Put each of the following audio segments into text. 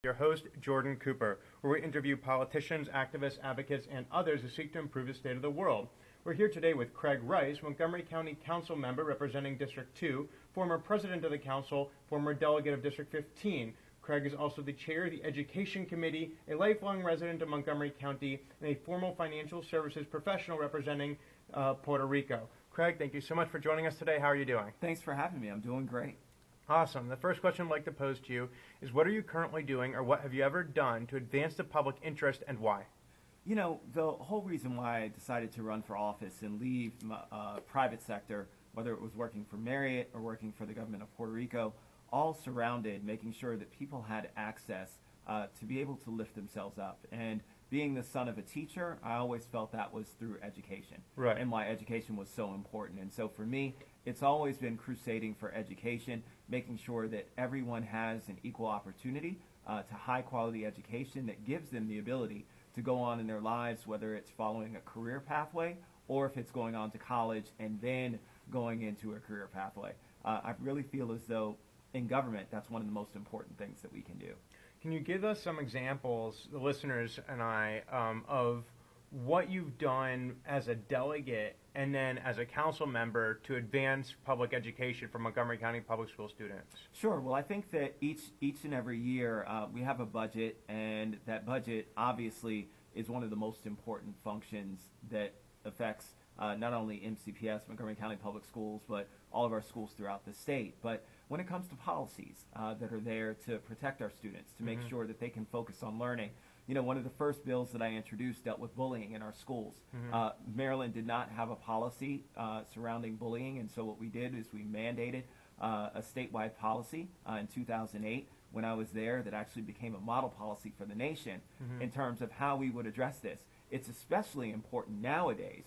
Your host, Jordan Cooper, where we interview politicians, activists, advocates, and others who seek to improve the state of the world. We're here today with Craig Rice, Montgomery County Council member representing District 2, former president of the council, former delegate of District 15. Craig is also the chair of the Education Committee, a lifelong resident of Montgomery County, and a formal financial services professional representing Puerto Rico. Craig, thank you so much for joining us today. How are you doing? Thanks for having me. I'm doing great. Awesome. The first question I'd like to pose to you is, what are you currently doing, or what have you ever done to advance the public interest, and why? You know, the whole reason why I decided to run for office and leave my private sector, whether it was working for Marriott or working for the government of Puerto Rico, all surrounded making sure that people had access to be able to lift themselves up. And being the son of a teacher, I always felt that was through education. Right. And why education was so important. And so for me, it's always been crusading for education, making sure that everyone has an equal opportunity to high quality education that gives them the ability to go on in their lives, whether it's following a career pathway or if it's going on to college and then going into a career pathway. I really feel as though in government, that's one of the most important things that we can do. Can you give us some examples, the listeners and I, of what you've done as a delegate and then as a council member to advance public education for Montgomery County public school students? Sure. Well, I think that each and every year we have a budget, and that budget obviously is one of the most important functions that affects not only MCPS, Montgomery County Public Schools, but all of our schools throughout the state. But when it comes to policies that are there to protect our students, to make sure that they can focus on learning, you know, one of the first bills that I introduced dealt with bullying in our schools. Maryland did not have a policy surrounding bullying, and so what we did is we mandated a statewide policy in 2008 when I was there that actually became a model policy for the nation in terms of how we would address this. It's especially important nowadays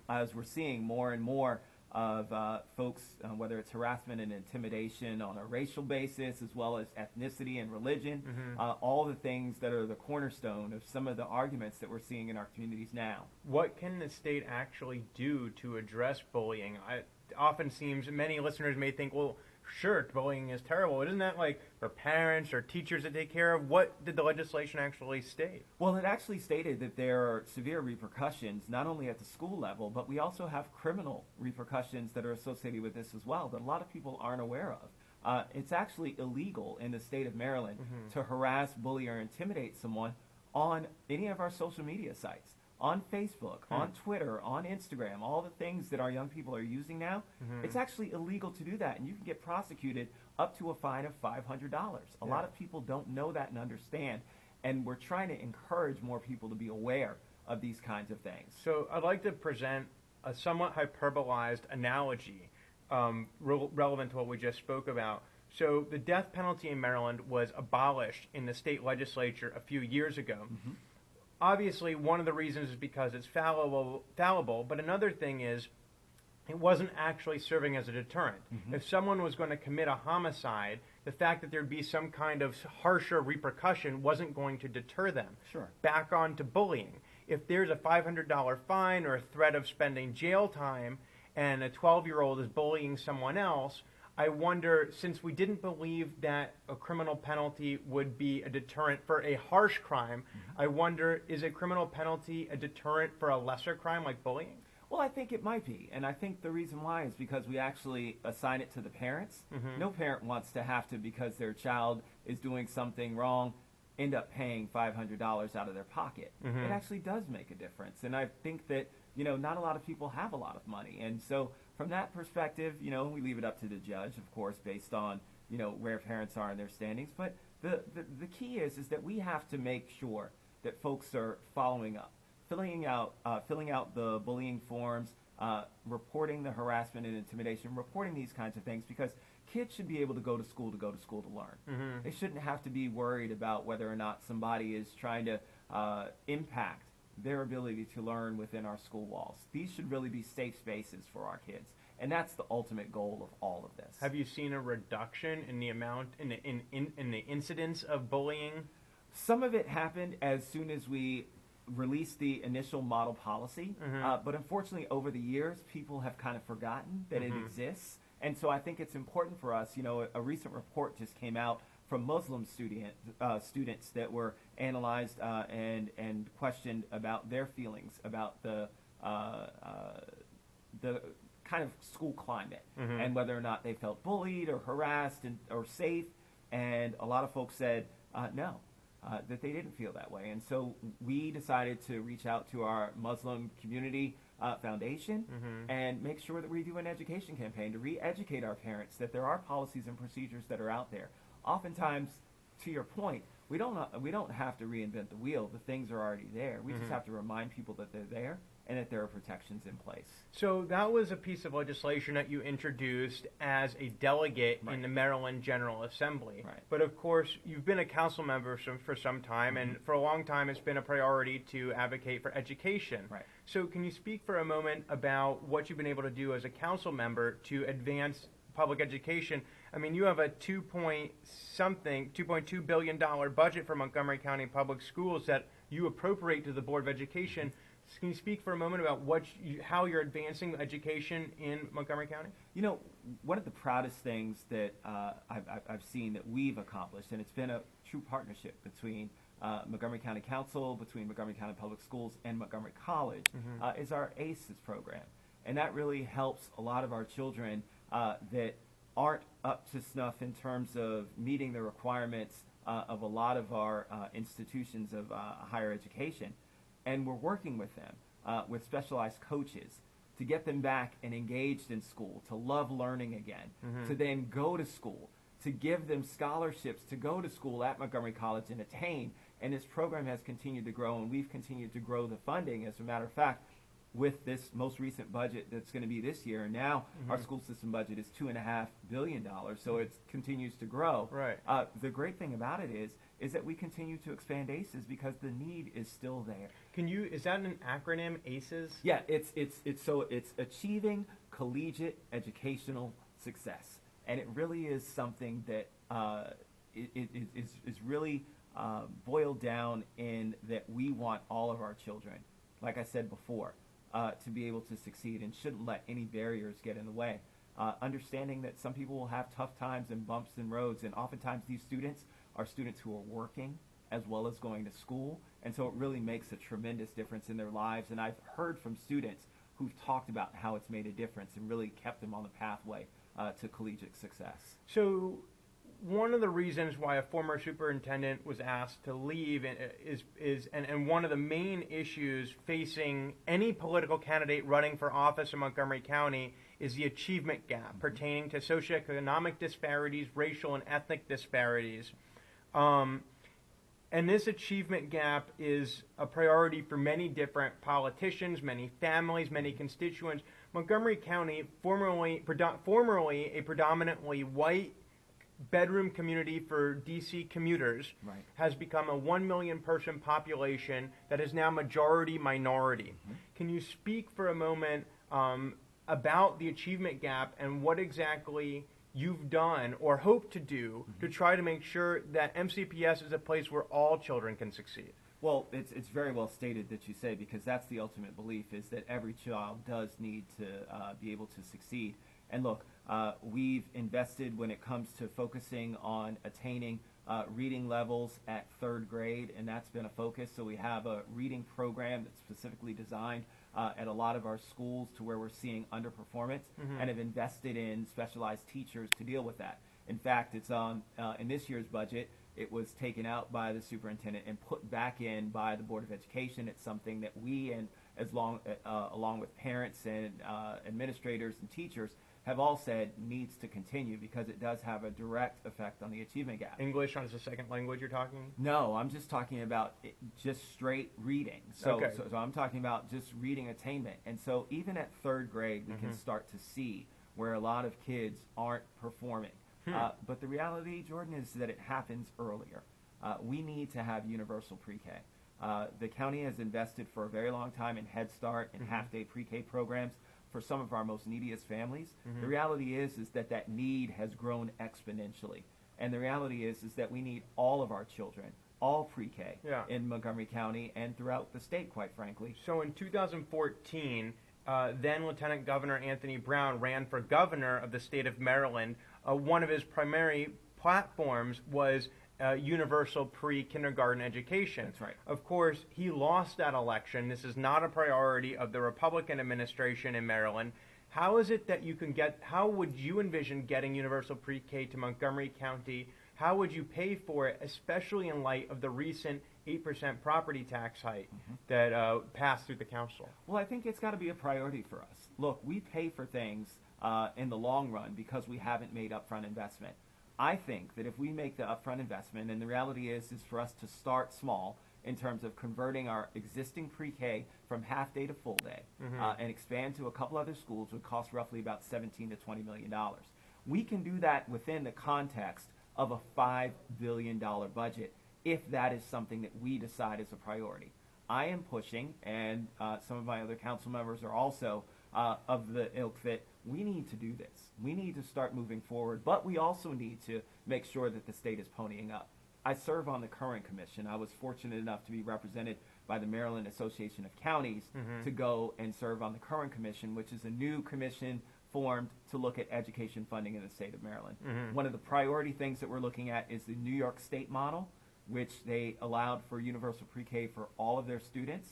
as we're seeing more and more of folks, whether it's harassment and intimidation on a racial basis, as well as ethnicity and religion, all the things that are the cornerstone of some of the arguments that we're seeing in our communities now. What can the state actually do to address bullying? It often seems, many listeners may think, well, sure, bullying is terrible. Isn't that like for parents or teachers to take care of? What did the legislation actually state? Well, it actually stated that there are severe repercussions, not only at the school level, but we also have criminal repercussions that are associated with this as well that a lot of people aren't aware of. It's actually illegal in the state of Maryland to harass, bully, or intimidate someone on any of our social media sites. On Facebook, on Twitter, on Instagram, all the things that our young people are using now, it's actually illegal to do that, and you can get prosecuted up to a fine of $500. A lot of people don't know that and understand, and we're trying to encourage more people to be aware of these kinds of things. So I'd like to present a somewhat hyperbolized analogy relevant to what we just spoke about. So the death penalty in Maryland was abolished in the state legislature a few years ago. Obviously, one of the reasons is because it's fallible, but another thing is it wasn't actually serving as a deterrent. If someone was going to commit a homicide, the fact that there'd be some kind of harsher repercussion wasn't going to deter them. Sure. Back on to bullying. If there's a $500 fine or a threat of spending jail time and a 12-year-old is bullying someone else, I wonder, since we didn't believe that a criminal penalty would be a deterrent for a harsh crime, I wonder, is a criminal penalty a deterrent for a lesser crime like bullying? Well, I think it might be, and I think the reason why is because we actually assign it to the parents. No parent wants to have to, because their child is doing something wrong, end up paying $500 out of their pocket. It actually does make a difference, and I think that, you know, not a lot of people have a lot of money, and so from that perspective, you know, we leave it up to the judge, of course, based on, you know, where parents are in their standings. But the key is that we have to make sure that folks are following up, filling out the bullying forms, reporting the harassment and intimidation, reporting these kinds of things, because kids should be able to go to school to learn. They shouldn't have to be worried about whether or not somebody is trying to impact their ability to learn within our school walls. These should really be safe spaces for our kids, and that's the ultimate goal of all of this. Have you seen a reduction in the amount, in the incidence of bullying? Some of it happened as soon as we released the initial model policy, but unfortunately over the years people have kind of forgotten that it exists, and so I think it's important for us. You know, a recent report just came out from Muslim students that were analyzed and questioned about their feelings about the kind of school climate and whether or not they felt bullied or harassed or safe. And a lot of folks said no, that they didn't feel that way. And so we decided to reach out to our Muslim community foundation and make sure that we do an education campaign to re-educate our parents that there are policies and procedures that are out there. Oftentimes, to your point, we don't have to reinvent the wheel. The things are already there. We just have to remind people that they're there and that there are protections in place. So that was a piece of legislation that you introduced as a delegate in the Maryland General Assembly. Right. But of course, you've been a council member for some time, and for a long time it's been a priority to advocate for education. Right. So can you speak for a moment about what you've been able to do as a council member to advance public education? I mean, you have a $2.2 billion budget for Montgomery County Public Schools that you appropriate to the Board of Education. Can you speak for a moment about how you're advancing education in Montgomery County? You know, one of the proudest things that I've seen that we've accomplished, and it's been a true partnership between Montgomery County Council, between Montgomery County Public Schools, and Montgomery College, is our ACES program. And that really helps a lot of our children that aren't up to snuff in terms of meeting the requirements of a lot of our institutions of higher education. And we're working with them, with specialized coaches, to get them back and engaged in school, to love learning again, to then go to school, to give them scholarships to go to school at Montgomery College and attain. And this program has continued to grow, and we've continued to grow the funding. As a matter of fact, with this most recent budget that's going to be this year, and now our school system budget is $2.5 billion, so it continues to grow. Right. The great thing about it is that we continue to expand ACES because the need is still there. Is that an acronym, ACES? Yeah, it's Achieving Collegiate Educational Success, and it really is something that is really boiled down in that we want all of our children, like I said before, to be able to succeed and shouldn't let any barriers get in the way. Understanding that some people will have tough times and bumps in roads, and oftentimes these students are students who are working as well as going to school, and so it really makes a tremendous difference in their lives. And I've heard from students who've talked about how it's made a difference and really kept them on the pathway to collegiate success. So one of the reasons why a former superintendent was asked to leave and one of the main issues facing any political candidate running for office in Montgomery County is the achievement gap pertaining to socioeconomic disparities, racial and ethnic disparities. And this achievement gap is a priority for many different politicians, many families, many constituents. Montgomery County, formerly a predominantly white bedroom community for D.C. commuters, has become a 1 million person population that is now majority minority. Can you speak for a moment about the achievement gap and what exactly you've done or hope to do to try to make sure that MCPS is a place where all children can succeed? Well, it's very well stated that you say, because that's the ultimate belief, is that every child does need to be able to succeed. And look, we've invested when it comes to focusing on attaining reading levels at third grade, and that's been a focus. So we have a reading program that's specifically designed at a lot of our schools to where we're seeing underperformance, and have invested in specialized teachers to deal with that. In fact, it's on in this year's budget, it was taken out by the superintendent and put back in by the Board of Education. It's something that we, and along with parents and administrators and teachers, have all said needs to continue because it does have a direct effect on the achievement gap. English as a second language you're talking? No, I'm just talking about just straight reading. So I'm talking about just reading attainment. And so even at third grade, we can start to see where a lot of kids aren't performing. But the reality, Jordan, is that it happens earlier. We need to have universal pre-K. The county has invested for a very long time in Head Start and half-day pre-K programs for some of our most neediest families. The reality is that need has grown exponentially. And the reality is that we need all of our children, all pre-K, in Montgomery County and throughout the state, quite frankly. So in 2014, then Lieutenant Governor Anthony Brown ran for governor of the state of Maryland. One of his primary platforms was universal pre-kindergarten education. That's right. Of course, he lost that election. This is not a priority of the Republican administration in Maryland. How is it that you can how would you envision getting universal pre-K to Montgomery County? How would you pay for it, especially in light of the recent 8% property tax hike that passed through the council? Well, I think it's got to be a priority for us. Look, we pay for things in the long run because we haven't made upfront investment. I think that if we make the upfront investment, and the reality is for us to start small in terms of converting our existing pre-K from half day to full day and expand to a couple other schools would cost roughly about $17 to $20 million. We can do that within the context of a $5 billion budget if that is something that we decide is a priority. I am pushing, and some of my other council members are also of the ilk that we need to do this. We need to start moving forward, but we also need to make sure that the state is ponying up. I serve on the current commission. I was fortunate enough to be represented by the Maryland Association of Counties to go and serve on the current commission, which is a new commission formed to look at education funding in the state of Maryland. One of the priority things that we're looking at is the New York State model, which they allowed for universal pre-K for all of their students,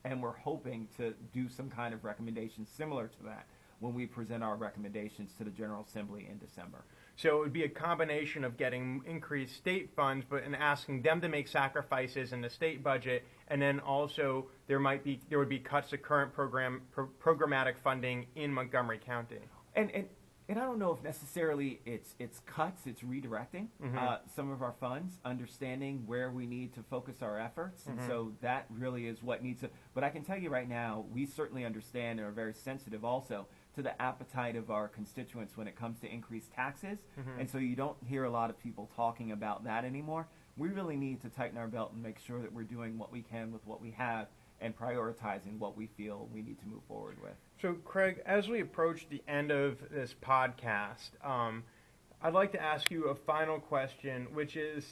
and we're hoping to do some kind of recommendation similar to that when we present our recommendations to the General Assembly in December. So it would be a combination of getting increased state funds, but and asking them to make sacrifices in the state budget, and then also there would be cuts to current programmatic funding in Montgomery County. And I don't know if necessarily it's cuts, it's redirecting some of our funds, understanding where we need to focus our efforts, and so that really is what needs to. But I can tell you right now, we certainly understand and are very sensitive also to the appetite of our constituents when it comes to increased taxes, and so you don't hear a lot of people talking about that anymore. We really need to tighten our belt and make sure that we're doing what we can with what we have and prioritizing what we feel we need to move forward with. So, Craig, as we approach the end of this podcast, I'd like to ask you a final question, which is,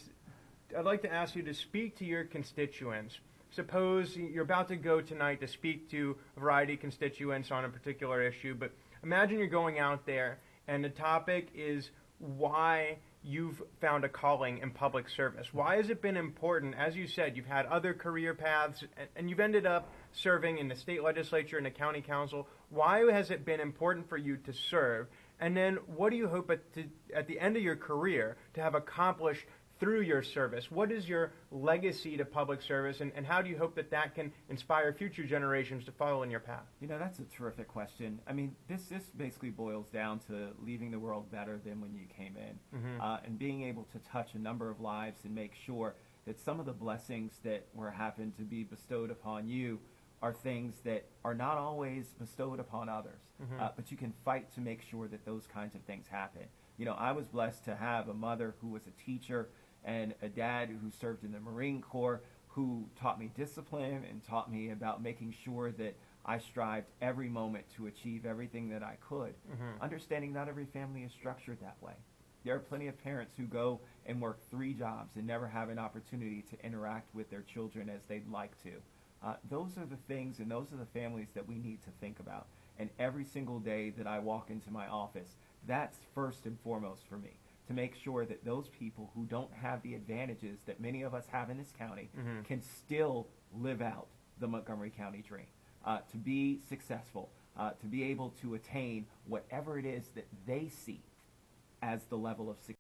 I'd like to ask you to speak to your constituents. Suppose you're about to go tonight to speak to a variety of constituents on a particular issue, but imagine you're going out there and the topic is why you've found a calling in public service. Why has it been important? As you said, you've had other career paths, and you've ended up serving in the state legislature and the county council. Why has it been important for you to serve? And then what do you hope at the end of your career to have accomplished through your service? What is your legacy to public service, and how do you hope that can inspire future generations to follow in your path? You know, that's a terrific question. I mean, this basically boils down to leaving the world better than when you came in, and being able to touch a number of lives and make sure that some of the blessings that were happen to be bestowed upon you are things that are not always bestowed upon others, but you can fight to make sure that those kinds of things happen. You know, I was blessed to have a mother who was a teacher and a dad who served in the Marine Corps, who taught me discipline and taught me about making sure that I strived every moment to achieve everything that I could. Understanding not every family is structured that way. There are plenty of parents who go and work 3 jobs and never have an opportunity to interact with their children as they'd like to. Those are the things and those are the families that we need to think about. And every single day that I walk into my office, that's first and foremost for me, to make sure that those people who don't have the advantages that many of us have in this county can still live out the Montgomery County dream, to be successful, to be able to attain whatever it is that they see as the level of success.